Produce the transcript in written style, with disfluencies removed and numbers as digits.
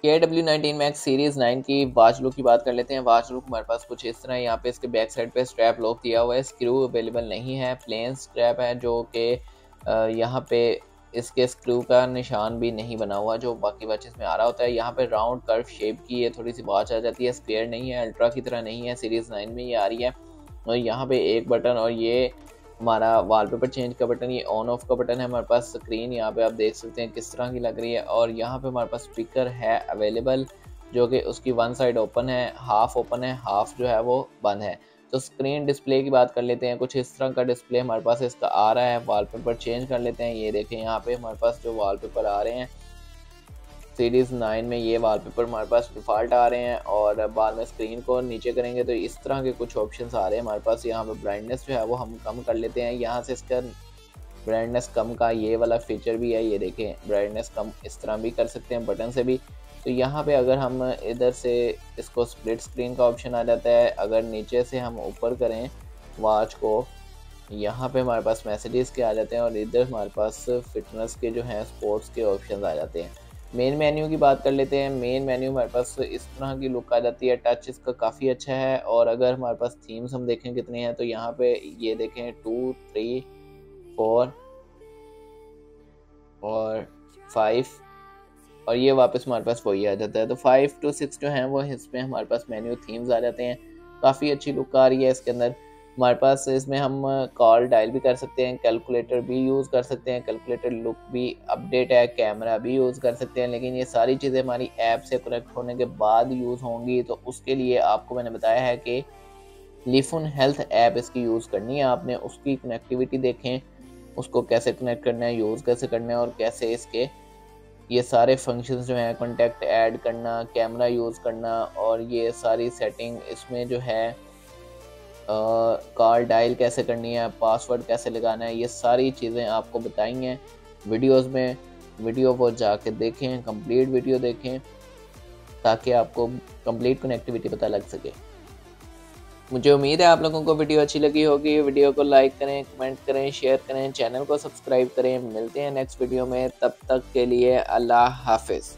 KW19 max series 9 की watch look की बात कर लेते हैं। वॉच लुक हमारे पास कुछ इस तरह है। यहाँ पे इसके बैक साइड पे स्ट्रैप लॉक दिया हुआ है, स्क्रू अवेलेबल नहीं है, प्लेन स्ट्रैप है जो कि यहाँ पे इसके स्क्रू का निशान भी नहीं बना हुआ जो बाकी वॉचेस में आ रहा होता है। यहाँ पे राउंड कर्व शेप की ये थोड़ी सी वॉच आ जाती है, स्क्वायर नहीं है, अल्ट्रा की तरह नहीं है, सीरीज़ 9 में ये आ रही है। और यहाँ पे एक बटन और ये हमारा वॉलपेपर चेंज का बटन, ये ऑन ऑफ का बटन है हमारे पास। स्क्रीन यहाँ पे आप देख सकते हैं किस तरह की लग रही है। और यहाँ पे हमारे पास स्पीकर है अवेलेबल जो कि उसकी वन साइड ओपन है, हाफ ओपन है, हाफ जो है वो बंद है। तो स्क्रीन डिस्प्ले की बात कर लेते हैं। कुछ इस तरह का डिस्प्ले हमारे पास इसका आ रहा है। वॉलपेपर चेंज कर लेते हैं। ये देखें यहाँ पे हमारे पास जो वॉलपेपर आ रहे हैं सीरीज़ 9 में, ये वॉलपेपर हमारे पास डिफ़ॉल्ट आ रहे हैं। और बाद में स्क्रीन को नीचे करेंगे तो इस तरह के कुछ ऑप्शंस आ रहे हैं हमारे पास। यहाँ पे ब्राइटनेस जो है वो हम कम कर लेते हैं। यहाँ से इसका ब्राइटनेस कम का ये वाला फीचर भी है, ये देखें ब्राइटनेस कम इस तरह भी कर सकते हैं बटन से भी। तो यहाँ पे अगर हम इधर से इसको स्प्लिट स्क्रीन का ऑप्शन आ जाता है। अगर नीचे से हम ऊपर करें वॉच को, यहाँ पे हमारे पास मैसेजेस के आ जाते हैं और इधर हमारे पास फिटनेस के जो हैं स्पोर्ट्स के ऑप्शन आ जाते हैं। मेन मेन्यू की बात कर लेते हैं। मेन मेन्यू हमारे पास इस तरह की लुक आ जाती है। टच इसका काफ़ी अच्छा है। और अगर हमारे पास थीम्स हम देखें कितने हैं तो यहाँ पे ये देखें 2, 3, 4 और 5, और ये वापस हमारे पास वही आ जाता है। तो 5 to 6 जो हैं वो इसमें हमारे पास मेन्यू थीम्स आ जाते हैं। काफ़ी अच्छी लुक आ रही है इसके अंदर। हमारे पास इसमें हम कॉल डायल भी कर सकते हैं, कैलकुलेटर भी यूज़ कर सकते हैं, कैलकुलेटर लुक भी अपडेट है, कैमरा भी यूज़ कर सकते हैं। लेकिन ये सारी चीज़ें हमारी ऐप से कनेक्ट होने के बाद यूज़ होंगी। तो उसके लिए आपको मैंने बताया है कि लिफुन हेल्थ ऐप इसकी यूज़ करनी है आपने। उसकी कनेक्टिविटी देखें, उसको कैसे कनेक्ट करना है, यूज़ कैसे करना है और कैसे इसके ये सारे फंक्शंस जो हैं, कॉन्टैक्ट ऐड करना, कैमरा यूज़ करना और ये सारी सेटिंग इसमें जो है कॉल डायल कैसे करनी है, पासवर्ड कैसे लगाना है, ये सारी चीज़ें आपको बताई हैं वीडियोस में। वीडियो को जाके देखें, कंप्लीट वीडियो देखें ताकि आपको कंप्लीट कनेक्टिविटी पता लग सके। मुझे उम्मीद है आप लोगों को वीडियो अच्छी लगी होगी। वीडियो को लाइक करें, कमेंट करें, शेयर करें, चैनल को सब्सक्राइब करें। मिलते हैं नेक्स्ट वीडियो में, तब तक के लिए अल्लाह हाफिज़।